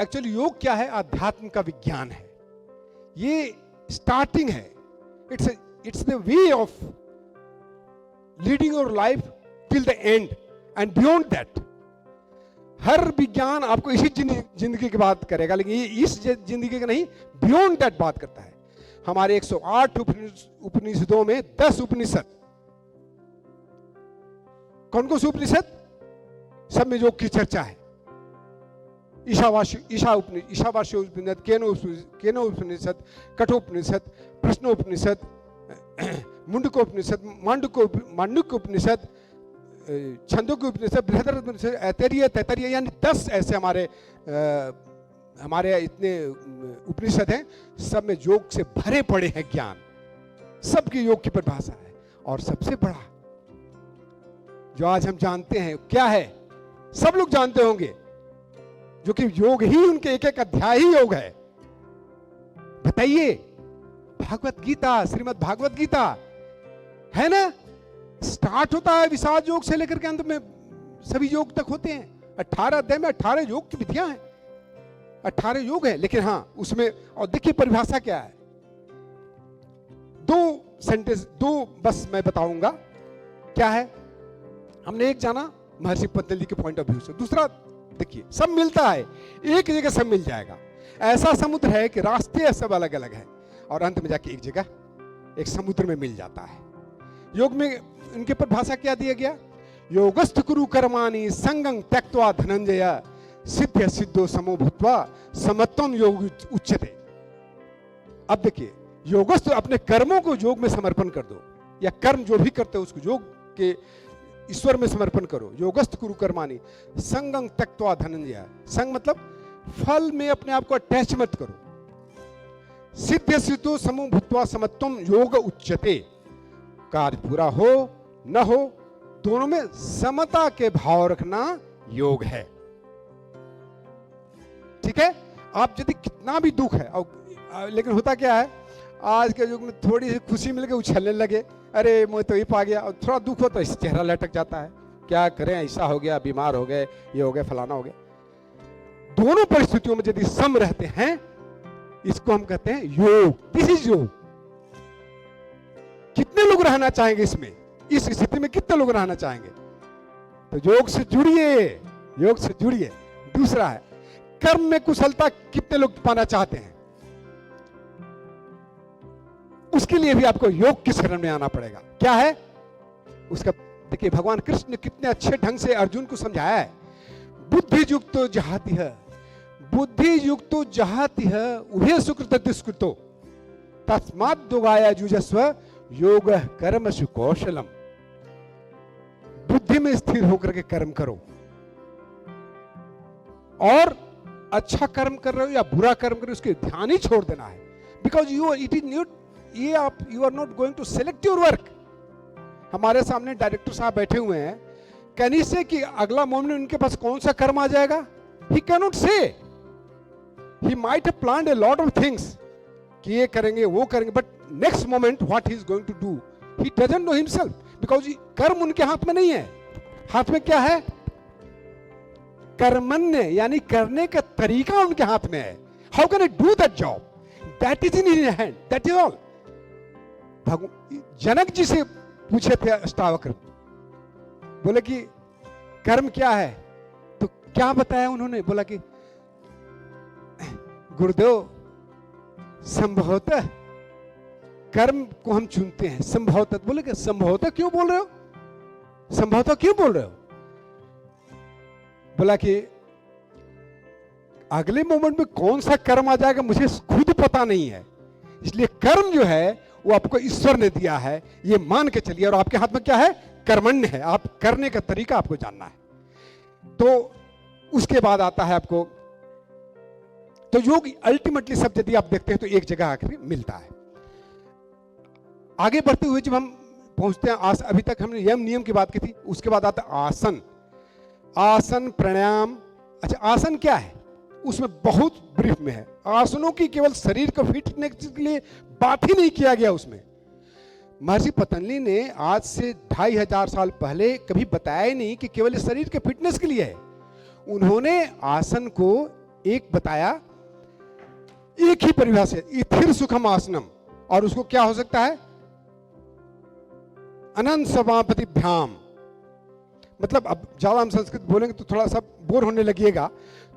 Actually योग क्या है? अध्यात्म का विज्ञान है। ये स्टार्टिंग है, it's the way of leading your life till the end and beyond that. हर विज्ञान आपको इसी जिंदगी की बात करेगा, लेकिन ये इस जिंदगी का नहीं, बियॉन्ड दैट बात करता है। हमारे 108 उपनिषदों में 10 उपनिषद, कौन कौन से उपनिषद? सब में योग की चर्चा है। ईशावास्य उपनिषद, केनो उपनिषद, कठोपनिषद, प्रश्नोपनिषद, मुंडकोपनिषद, मांडुक्य उपनिषद, छंदोग्य उपनिषद, बृहदारण्यक, तैत्तिरीय, यानी 10 ऐसे हमारे इतने उपनिषद हैं। सब में योग से भरे पड़े हैं ज्ञान, सबकी योग की परिभाषा है। और सबसे बड़ा जो आज हम जानते हैं क्या है, सब लोग जानते होंगे, जो कि योग ही उनके एक एक अध्याय ही योग है। बताइए, भागवत गीता, श्रीमद् भागवत गीता है ना, स्टार्ट होता है विषाद योग से लेकर के अंत में सभी योग तक होते हैं। 18 अध्याय में 18 योग की विधियां हैं, 18 योग है। लेकिन हाँ, उसमें और देखिए परिभाषा क्या है। 2 बस मैं बताऊंगा क्या है। हमने एक जाना महर्षि पतंजलि के पॉइंट ऑफ व्यू से, दूसरा देखिए सब मिलता है, एक जगह सब मिल जाएगा। ऐसा समुद्र है कि रास्ते सब अलग अलग है और अंत में जाके एक जगह एक समुद्र में मिल जाता है। योग में इनके परिभाषा क्या दिया गया? योगस्थ कुरु कर्माणि संगं त्यक्त्वा धनंजय सिद्ध सिद्धो समो भूत्वा समत्वम योग उच्यते। अब देखिए, योगस्थ, अपने कर्मों को योग में समर्पण कर दो, या कर्म जो भी करते हो उसको योग के ईश्वर में समर्पण करो। योगस्थ कुरु कर्माणि संगं त्यक्त्वा धनंजय, संग मतलब फल में अपने आप को अटैच मत करो। सिद्ध सिद्धो समो भूत्वा समत्वम योग उच्यते, कार्य पूरा हो न हो दोनों में समता के भाव रखना योग है। ठीक है, आप यदि कितना भी दुख है, और लेकिन होता क्या है, आज के युग में थोड़ी सी खुशी मिल गई उछलने लगे, अरे मुझे तो ये पा गया, और थोड़ा दुख हो तो इस चेहरा लटक जाता है, क्या करें, ऐसा हो गया, बीमार हो गए, ये हो गया, फलाना हो गया। दोनों परिस्थितियों में यदि सम रहते हैं, इसको हम कहते हैं योग। दिस इज योग। कितने लोग रहना चाहेंगे इसमें, इस स्थिति में कितने लोग रहना चाहेंगे? तो योग से जुड़िए, योग से जुड़िए। दूसरा है कर्म में कुशलता, कितने लोग पाना चाहते हैं? उसके लिए भी आपको योग की शरण में आना पड़ेगा। क्या है उसका? देखिए, भगवान कृष्ण ने कितने अच्छे ढंग से अर्जुन को समझाया है। बुद्धि युक्तो जहाति है, बुद्धि युक्तो जहाति है, उभय सुकृत दुष्कृतो तस्मात् दुगाया जुजस्व योग कर्म सुकौशलम। बुद्धि में स्थिर होकर के कर्म करो, और अच्छा कर्म कर रहे हो या बुरा कर्म कर रहे हो उसके ध्यान ही छोड़ देना है। Because you are not going to select your work. हमारे सामने डायरेक्टर साहब बैठे हुए हैं, कैन ही से कि अगला मोमेंट उनके पास कौन सा कर्म आ जाएगा? ही can not say. He might have planned a lot of things कि ये करेंगे वो करेंगे, but next moment what he is going to do he doesn't know himself, because कर्म उनके हाथ में नहीं है। हाथ में क्या है? कर्मण्य, यानी करने का तरीका उनके हाथ में है। How can I do that job? That is in his hand, that is all. Janak ji से पूछे थे अष्टावक्र, बोले कि कर्म क्या है? तो क्या बताया उन्होंने? बोला कि गुरुदेव, संभवतः कर्म को हम चुनते हैं, संभवतः। बोले कि संभवतः क्यों बोल रहे हो? संभवतः क्यों बोल रहे हो? बोला कि अगले मोमेंट में कौन सा कर्म आ जाएगा मुझे खुद पता नहीं है, इसलिए कर्म जो है वो आपको ईश्वर ने दिया है, ये मान के चलिए। और आपके हाथ में क्या है? कर्मण्य है, आप करने का तरीका आपको जानना है। तो उसके बाद आता है आपको, तो योग अल्टीमेटली सब यदि आप देखते हैं तो एक जगह आकर मिलता है। आगे बढ़ते हुए जब हम पहुंचते हैं अभी तक हमने यम नियम की बात की थी, उसके बाद आता आसन, आसन प्राणायाम। अच्छा, आसन क्या है? उसमें बहुत ब्रीफ में है। आसनों की केवल शरीर को फिट करने के लिए बात ही नहीं किया गया उसमें। महर्षि पतंजलि ने आज से 2500 साल पहले कभी बताया ही नहीं कि केवल शरीर के फिटनेस के लिए है। उन्होंने आसन को एक बताया, एक ही परिभाषा, स्थिर सुखम आसनम, और उसको क्या हो सकता है, अनंत समापति भ्याम। मतलब अब ज्यादा हम संस्कृत बोलेंगे तो थोड़ा सा बोर होने लगिएगा,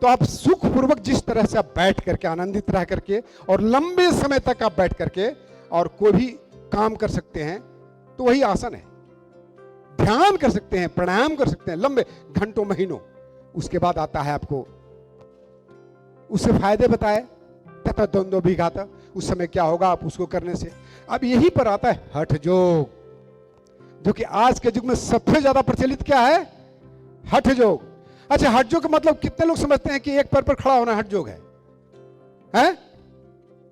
तो आप सुखपूर्वक जिस तरह से आप बैठ करके आनंदित रह करके और लंबे समय तक आप बैठ करके और कोई भी काम कर सकते हैं, तो वही आसन है। ध्यान कर सकते हैं, प्राणायाम कर सकते हैं लंबे घंटों महीनों। उसके बाद आता है आपको उससे फायदे बताए, तथा द्वंद्व भी घाता, उस समय क्या होगा आप उसको करने से। अब यही पर आता है हठ योग, जो कि आज के युग में सबसे ज्यादा प्रचलित क्या है, हठ योग। अच्छा, हठ योग का मतलब कितने लोग समझते हैं कि एक पैर पर खड़ा होना हठ योग है?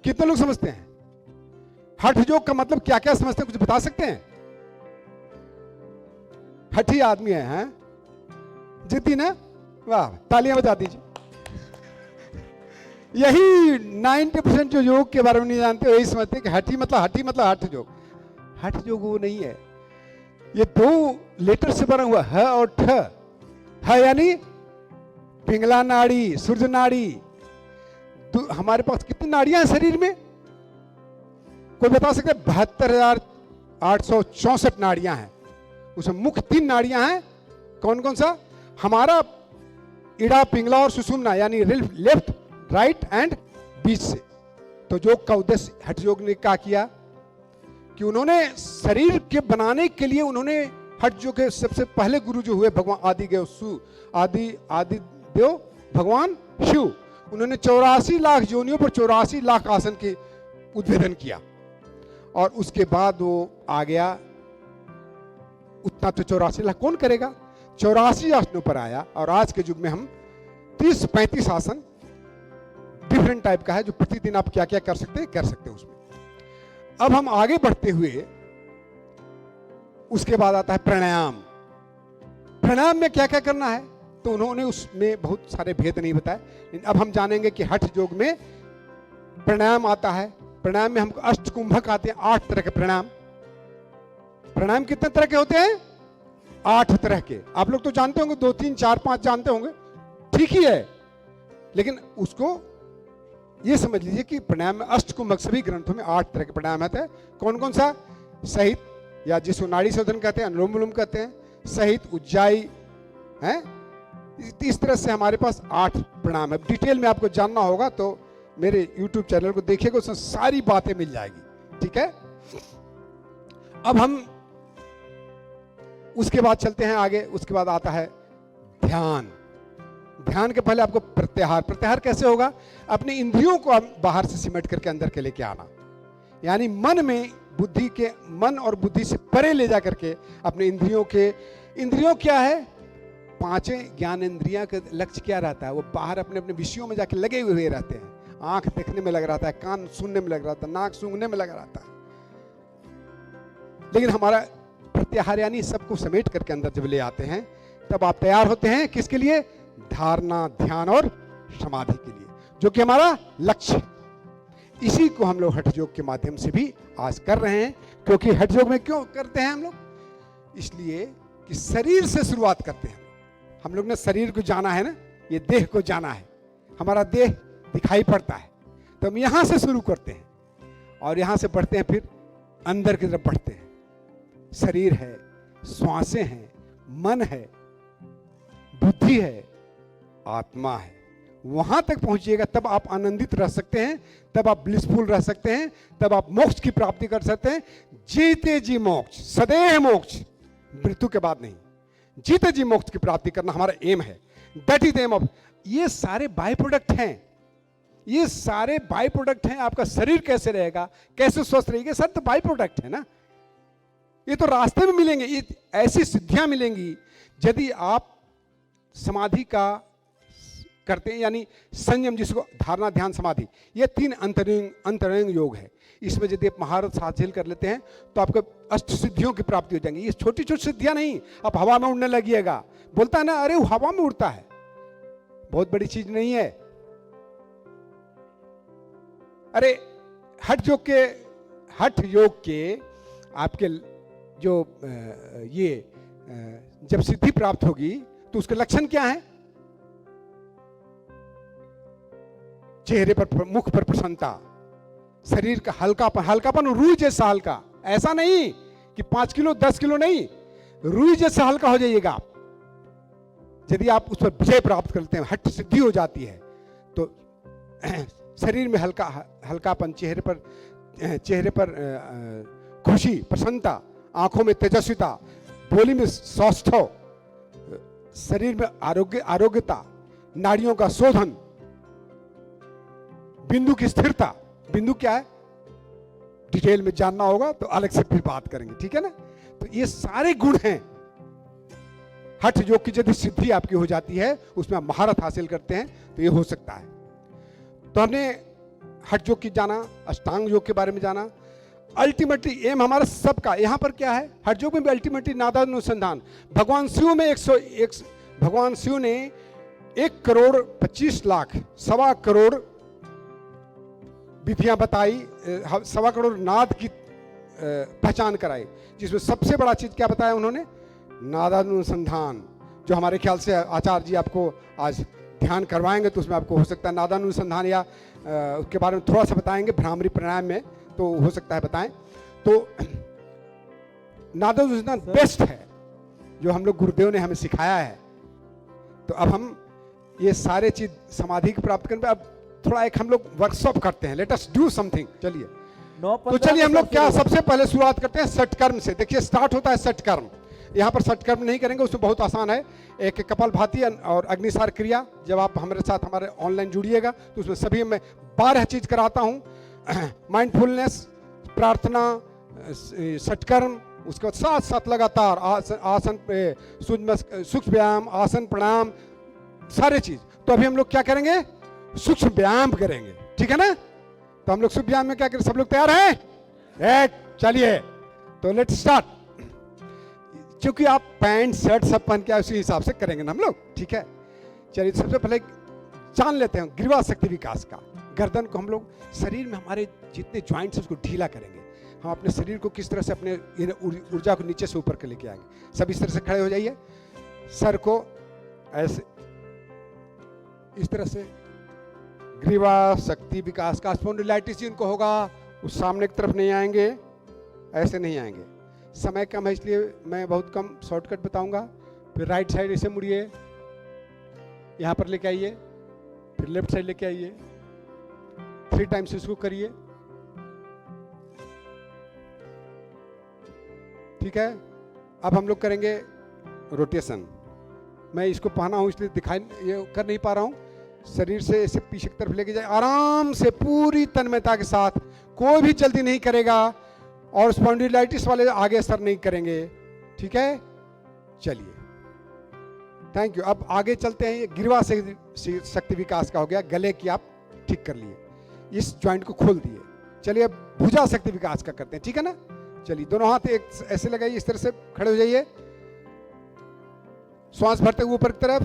कितने लोग समझते हैं हठ योग का मतलब क्या क्या समझते हैं, कुछ बता सकते हैं? हठी आदमी है, जिद्दी ना, वाह, तालियां बजा दीजिए। यही 90% जो योग के बारे में नहीं जानते वही समझते कि हठी मतलब हठ योग। हठ योग वो नहीं है, ये 2 लेटर से बना हुआ ह और ठ। ह यानी पिंगला नाड़ी, सूर्य नाड़ी। हमारे पास कितनी नाड़ियां हैं शरीर में, कोई बता सकते? 72,864 नाड़ियां हैं। उसमें मुख्य 3 नाड़ियां हैं। कौन कौन सा? हमारा इड़ा, पिंगला और सुषुम्ना, यानी लेफ्ट, राइट एंड बीच से। तो योग का उद्देश्य हठ योग ने क्या किया कि उन्होंने शरीर के बनाने के लिए उन्होंने हठ योग के सबसे पहले गुरु जो हुए भगवान आदि देव भगवान शिव, उन्होंने 84 लाख योनियों पर 84 लाख आसन के उद्भेदन किया। और उसके बाद वो आ गया, उतना तो 84 लाख कौन करेगा, 84 आसनों पर आया। और आज के युग में हम 30-35 आसन डिफरेंट टाइप का है, जो प्रतिदिन आप क्या क्या कर सकते हैं उसमें। अब हम आगे बढ़ते हुए उसके बाद आता है प्राणायाम। प्राणायाम में क्या क्या करना है, तो उन्होंने उसमें बहुत सारे भेद नहीं बताए, लेकिन अब हम जानेंगे कि हठ योग में प्राणायाम आता है। प्राणायाम में हमको अष्टकुंभक आते हैं, 8 तरह के प्राणायाम। प्राणायाम कितने तरह के होते हैं? 8 तरह के। आप लोग तो जानते होंगे, 2, 3, 4, 5 जानते होंगे, ठीक ही है, लेकिन उसको ये समझ लीजिए कि प्राणायाम में अष्टकुंभक, सभी ग्रंथों में 8 तरह के प्राणायाम आते हैं। कौन कौन सा? सहित, या जिसको नाड़ी शोधन कहते हैं, अनुलोम विलोम कहते हैं, सहित, उज्जाई है। इस तरह से हमारे पास 8 प्राणायाम है। डिटेल में आपको जानना होगा तो मेरे YouTube चैनल को देखिएगा, उसमें सारी बातें मिल जाएगी, ठीक है। अब हम उसके बाद चलते हैं आगे। उसके बाद आता है ध्यान। ध्यान के पहले आपको प्रत्याहार। प्रत्याहार कैसे होगा? अपनी इंद्रियों को बाहर से सिमट करके अंदर के लेके आना, यानी मन और बुद्धि से परे ले जा करके अपने इंद्रियों क्या है, 5 ज्ञान इंद्रियां का लक्ष्य क्या रहता है? वो बाहर अपने अपने विषयों में जाके लगे हुए रहते हैं। आंख देखने में लग रहता है, कान सुनने में लग रहता है, नाक सूंघने में लग रहता है। लेकिन हमारा प्रत्याहार यानी सबको समेट करके अंदर जब ले आते हैं, तब आप तैयार होते हैं किसके लिए? धारणा, ध्यान और समाधि के लिए, जो कि हमारा लक्ष्य। इसी को हम लोग हठ योग के माध्यम से भी आज कर रहे हैं। क्योंकि हठ योग में क्यों करते हैं हम लोग? इसलिए कि शरीर से शुरुआत करते हैं। हम लोग ने शरीर को जाना है ना, ये देह को जाना है। हमारा देह दिखाई पड़ता है, तो हम यहां से शुरू करते हैं और यहां से बढ़ते हैं, फिर अंदर की तरफ बढ़ते हैं। शरीर है, श्वासें हैं, मन है, बुद्धि है, आत्मा है। वहां तक पहुंचिएगा तब आप आनंदित रह सकते हैं, तब आप ब्लिसफुल रह सकते हैं, तब आप मोक्ष की प्राप्ति कर सकते हैं। जीते जी मोक्ष, सदैव मोक्ष, मृत्यु के बाद नहीं। जीते जी मोक्ष की प्राप्ति करना हमारा एम है। That is aim of. ये सारे बाय प्रोडक्ट हैं, ये सारे बाय प्रोडक्ट हैं। आपका शरीर कैसे रहेगा, कैसे स्वस्थ रहेगा, सब तो बाय प्रोडक्ट है ना। ये तो रास्ते में मिलेंगे, ये ऐसी सिद्धियां मिलेंगी यदि आप समाधि का करते हैं, यानी संयम, जिसको धारणा, ध्यान, समाधि, ये 3 अंतरंग योग है। इसमें यदि आप महारत हासिल कर लेते हैं तो आपको अष्ट सिद्धियों की प्राप्ति हो जाएंगी। ये छोटी छोटी सिद्धियां नहीं, आप हवा में उड़ने लगिएगा। बोलता है ना, अरे वो हवा में उड़ता है, बहुत बड़ी चीज नहीं है। अरे हठ योग के आपके जो जब सिद्धि प्राप्त होगी तो उसके लक्षण क्या है? चेहरे पर, मुख पर प्रसन्नता, शरीर का हल्कापन, हल्कापन रूई जैसा हल्का, ऐसा नहीं कि 5 किलो 10 किलो नहीं, रूई जैसा हल्का हो जाइएगा आप। यदि आप उस पर विजय प्राप्त करते हैं, हठ सिद्धि हो जाती है, तो शरीर में हल्कापन, चेहरे पर खुशी, प्रसन्नता, आंखों में तेजस्विता, बोली में सौष्ठव, शरीर में आरोग्यता, नाड़ियों का शोधन, बिंदु की स्थिरता। बिंदु क्या है डिटेल में जानना होगा तो अलग से फिर बात करेंगे, ठीक है ना। तो ये सारे गुण हैं। हठ योग की यदि सिद्धि आपकी हो जाती है, उसमें आप महारत हासिल करते हैं, तो ये हो सकता है। तो हमने हठ योग की जाना, अष्टांग योग के बारे में जाना। अल्टीमेटली एम हमारा सबका यहां पर क्या है, हठ योग में भी अल्टीमेटली नादानुसंधान। भगवान शिव में 101, भगवान शिव ने 1,25,00,000 1.25 करोड़ विधियां बताई, 1.25 करोड़ नाद की पहचान कराई, जिसमें सबसे बड़ा चीज क्या बताया उन्होंने, नादानुसंधान। जो हमारे ख्याल से आचार्य जी आपको आज ध्यान करवाएंगे, तो उसमें आपको हो सकता है नादानुसंधान या उसके बारे में थोड़ा सा बताएंगे भ्रामरी प्राणायाम में, तो हो सकता है बताएं। तो नादानुसंधान बेस्ट है जो हम लोग गुरुदेव ने हमें सिखाया है। तो अब हम ये सारे चीज समाधि की प्राप्त करने, अब थोड़ा एक हम लोग वर्कशॉप करते हैं, लेट अस डू समथिंग। चलिए, तो चलिए हम लोग क्या सबसे पहले शुरुआत करते हैं सटकर्म से। देखिए स्टार्ट होता है सटकर्म। यहाँ पर सटकर्म नहीं करेंगे, उसमें बहुत आसान है। एक कपालभाति और अग्निसार क्रिया। जब आप हमारे साथ हमारे ऑनलाइन जुड़िएगा तो उसमें सभी मैं 12 चीज कराता हूँ। माइंडफुलनेस, प्रार्थना, सटकर्म, उसके बाद साथ साथ लगातार आसन पे सूक्ष्म व्यायाम, आसन, प्राणायाम, सारे चीज। तो अभी हम लोग क्या करेंगे, सूक्ष्म व्यायाम करेंगे, ठीक है ना। तो हम लोग सूक्ष्म व्यायाम में क्या करें, सब लोग तैयार हैं? चलिए, तो लेट्स स्टार्ट। क्योंकि आप पैंट शर्ट सब पहन के उसी हिसाब से करेंगे ना हम लोग, ठीक है। चलिए, सबसे पहले जान लेते हैं ग्रीवा शक्ति विकास का। गर्दन को हम लोग, शरीर में हमारे जितने ज्वाइंट्स उसको ढीला करेंगे। हम अपने शरीर को किस तरह से अपने ऊर्जा को नीचे से ऊपर के लेके आएंगे। सब इस तरह से खड़े हो जाइए, सर को ऐसे इस तरह से। ग्रीवा शक्ति विकास का स्पॉन्डिलाइटिस जिनको होगा उस सामने की तरफ नहीं आएंगे, ऐसे नहीं आएंगे। समय कम है इसलिए मैं बहुत कम शॉर्टकट बताऊंगा। फिर राइट साइड ऐसे मुड़िए, यहाँ पर लेके आइए, फिर लेफ्ट साइड लेके आइए, 3 टाइम्स इसको करिए, ठीक है। अब हम लोग करेंगे रोटेशन। मैं इसको पहना हूं इसलिए दिखाई ये कर नहीं पा रहा हूं। शरीर से ऐसे पीछे की तरफ लेके जाए, आराम से पूरी तन्मयता के साथ, कोई भी जल्दी नहीं करेगा, और स्पॉन्डिलाइटिस वाले आगे असर नहीं करेंगे, ठीक है। चलिए, थैंक यू। अब आगे चलते हैं। ये ग्रीवा शक्ति विकास का हो गया, गले की आप ठीक कर लिए, इस जॉइंट को खोल दिए। चलिए, अब भुजा शक्ति विकास का करते हैं, ठीक है ना। चलिए, दोनों हाथ एक ऐसे लगाइए, इस तरह से खड़े हो जाइए। श्वास भरते हुए ऊपर की तरफ,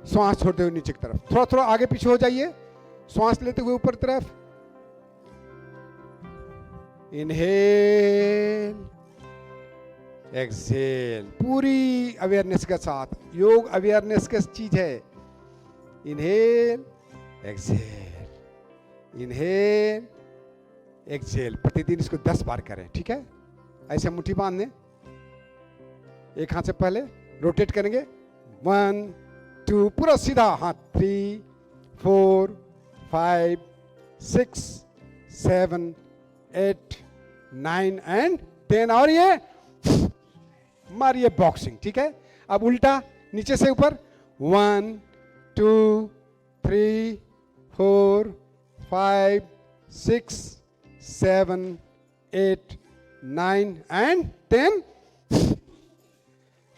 श्वास छोड़ते हुए नीचे की तरफ। थोड़ा थोड़ा आगे पीछे हो जाइए, श्वास लेते हुए ऊपर की तरफ। इनहेल, एक्सहेल, पूरी अवेयरनेस के साथ। योग अवेयरनेस की चीज है। Inhale, exhale, inhale, exhale. प्रतिदिन इसको 10 बार करें, ठीक है। ऐसे मुट्ठी बांध लें, एक हाथ से पहले रोटेट करेंगे, 1 2, पूरा सीधा हाथ, 3 4 5 6 7 8 9 एंड 10। और ये मारिए बॉक्सिंग, ठीक है। अब उल्टा नीचे से ऊपर, 1 2 3 4 5 6 7 8 9 एंड 10।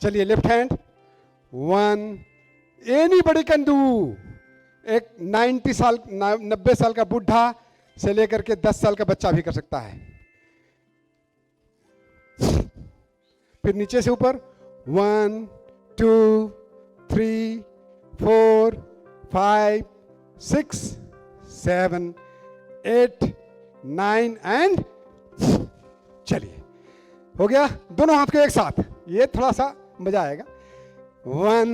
चलिए, left hand, 1, anybody can do. एक 90 साल का बुढ़ा से लेकर के 10 साल का बच्चा भी कर सकता है। फिर नीचे से ऊपर, 1 2 3 4 5 6 7 8 9 एंड। चलिए, हो गया। दोनों हाथ को एक साथ, ये थोड़ा सा मजा आएगा। 1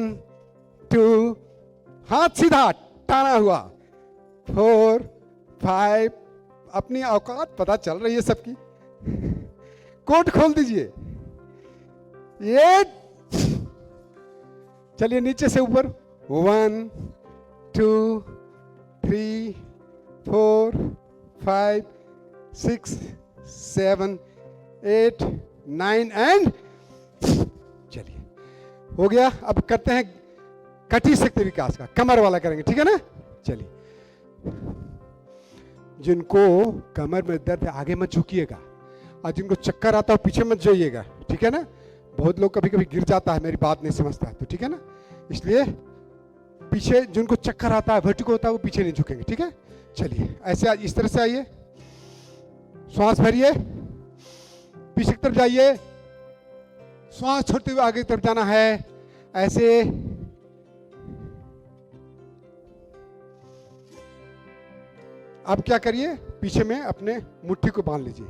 2, हाथ सीधा टाना हुआ, 4 5, अपनी औकात पता चल रही है सबकी। कोट खोल दीजिए। ये चलिए नीचे से ऊपर 1 2 3 4 5 6 7 8 9 एंड चलिए हो गया। अब करते हैं कटी शक्ति विकास का, कमर वाला करेंगे, ठीक है ना। चलिए, जिनको कमर में दर्द है आगे मत झुकिएगा, और जिनको चक्कर आता है पीछे मत जाइएगा, ठीक है ना। बहुत लोग कभी कभी गिर जाता है, मेरी बात नहीं समझता है, तो ठीक है ना। इसलिए पीछे जिनको चक्कर आता है, वर्टिगो होता है, वो पीछे नहीं झुकेंगे, ठीक है। चलिए ऐसे इस तरह से आइए, श्वास भरिए, पीछे की तरफ जाइए, श्वास छोड़ते हुए आगे की तरफ जाना है, ऐसे। अब क्या करिए, पीछे में अपने मुट्ठी को बांध लीजिए,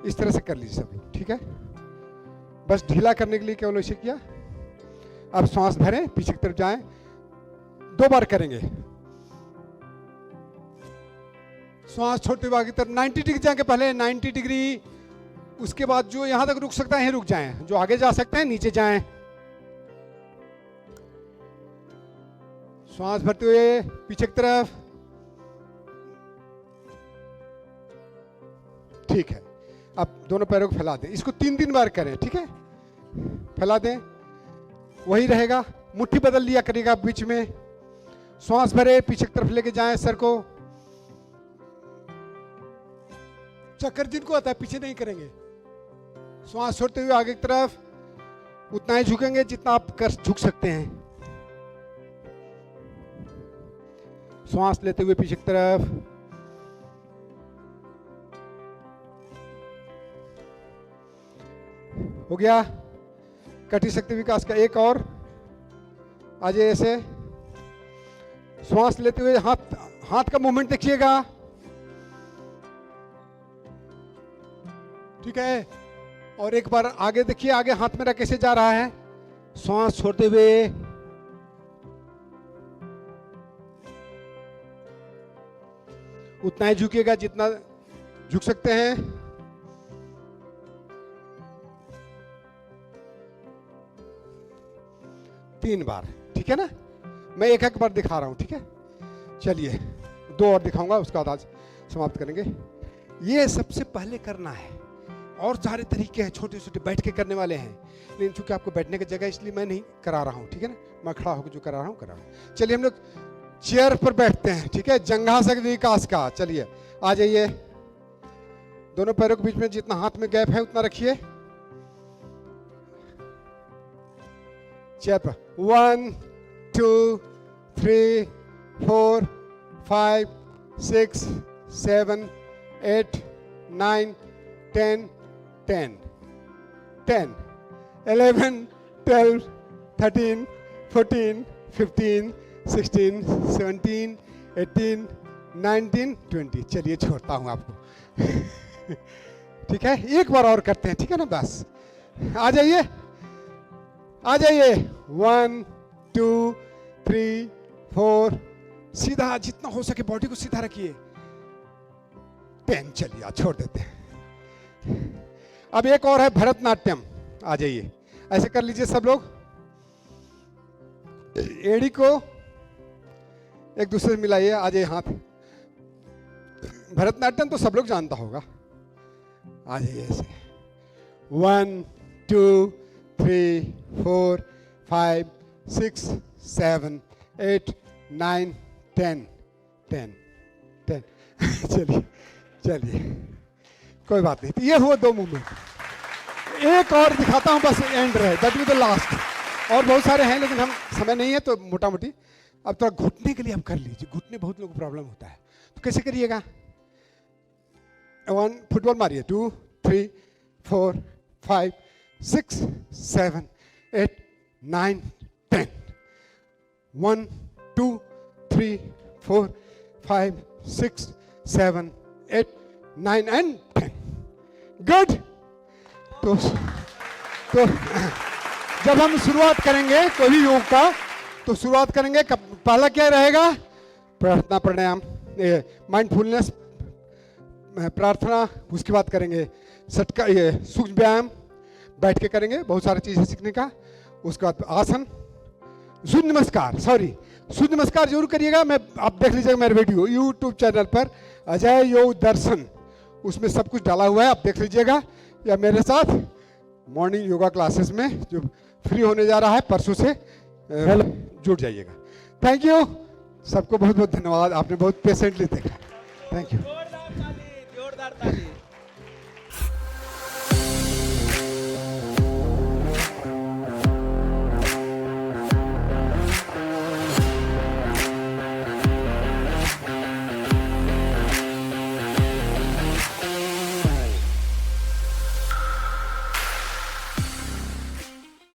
इस तरह से कर लीजिए सब लोग, ठीक है। बस ढीला करने के लिए केवल ऐसे किया। अब श्वास भरें, पीछे की तरफ जाएं, 2 बार करेंगे। श्वास छोड़ते हुए आगे तरफ 90 डिग्री जाएंगे, पहले 90 डिग्री, उसके बाद जो यहां तक रुक सकता है यहीं रुक जाएं, जो आगे जा सकते हैं नीचे जाएं। श्वास भरते हुए पीछे की तरफ, ठीक है। अब दोनों पैरों को फैला दें, इसको 3 बार करें, ठीक है। फैला दें, वही रहेगा। मुट्ठी बदल लिया करिएगा बीच में। श्वास भरे, पीछे की तरफ लेके जाएं सर को। चक्कर जिनको आता है पीछे नहीं करेंगे। श्वास छोड़ते हुए आगे की तरफ उतना ही झुकेंगे जितना आप कर झुक सकते हैं। श्वास लेते हुए पीछे की तरफ, हो गया। कटी शक्ति विकास का एक और, आ जाइए ऐसे। श्वास लेते हुए हाथ का मूवमेंट देखिएगा, ठीक है। और एक बार आगे देखिए, आगे हाथ मेरा कैसे जा रहा है। श्वास छोड़ते हुए, उतना ही झुकिएगा जितना झुक सकते हैं। तीन बार, ठीक है ना। मैं एक एक बार दिखा रहा हूं, ठीक है। चलिए 2 और दिखाऊंगा, उसके बाद आज समाप्त करेंगे। ये सबसे पहले करना है, और सारे तरीके हैं, छोटे छोटे बैठ के करने वाले हैं, लेकिन चूंकि आपको बैठने की जगह इसलिए मैं नहीं करा रहा हूं, ठीक है ना। मैं खड़ा होकर जो करा रहा हूं। चलिए हम लोग चेयर पर बैठते हैं, ठीक है, जंघा शक्ति विकास का। चलिए आ जाइए, दोनों पैरों के बीच में जितना हाथ में गैप है उतना रखिए। चेयर पर 1 2 3 4 5 6 7 8 9 10 10 10 11 12 13 14 15 16 17 18 19 20। चलिए छोड़ता हूं आपको। ठीक है, एक बार और करते हैं, ठीक है ना। बस आ जाइए, आ जाइए। 1 2 3 4, सीधा जितना हो सके बॉडी को सीधा रखिए। 10। चलिए छोड़ देते हैं। अब एक और है भरतनाट्यम, आ जाइए, ऐसे कर लीजिए सब लोग। एड़ी को एक दूसरे से मिलाइए, आ जाइए हाथ। भरतनाट्यम तो सब लोग जानता होगा, आ जाइए ऐसे। 1 2 3 4 5 6 7 8 9 10 10 10। चलिए चलिए, कोई बात नहीं। तो ये हुआ 2 मूवमेंट। एक और दिखाता हूं, बस एंड रहे, दैट विल द लास्ट। और बहुत सारे हैं लेकिन हम समय नहीं है तो मोटा मोटी। अब थोड़ा घुटने के लिए आप कर लीजिए, घुटने बहुत लोगों को प्रॉब्लम होता है, तो कैसे करिएगा। 1 फुटबॉल मारिए, 2 3 4 5 6 7 8 9 10। 1 2 3 4 5 6 7 8 9 एंड 10। गुड। तो जब हम शुरुआत करेंगे कोई भी योग का, तो शुरुआत करेंगे, पहला क्या रहेगा, प्रार्थना प्राणायाम। माइंडफुलनेस प्रार्थना, उसके बाद करेंगे सटका, ये सूक्ष्म व्यायाम बैठ के करेंगे, बहुत सारी चीज़ें सीखने का। उसके बाद आसन, सूर्य नमस्कार, सूर्य नमस्कार जरूर करिएगा। मैं आप देख लीजिएगा मेरे वीडियो यूट्यूब चैनल पर अजय योग दर्शन, उसमें सब कुछ डाला हुआ है, आप देख लीजिएगा। या मेरे साथ मॉर्निंग योगा क्लासेस में जो फ्री होने जा रहा है परसों से, जुड़ जाइएगा। थैंक यू, सबको बहुत बहुत धन्यवाद, आपने बहुत पेशेंटली देखा। Thank you. जोरदार ताली, जोरदार ताली।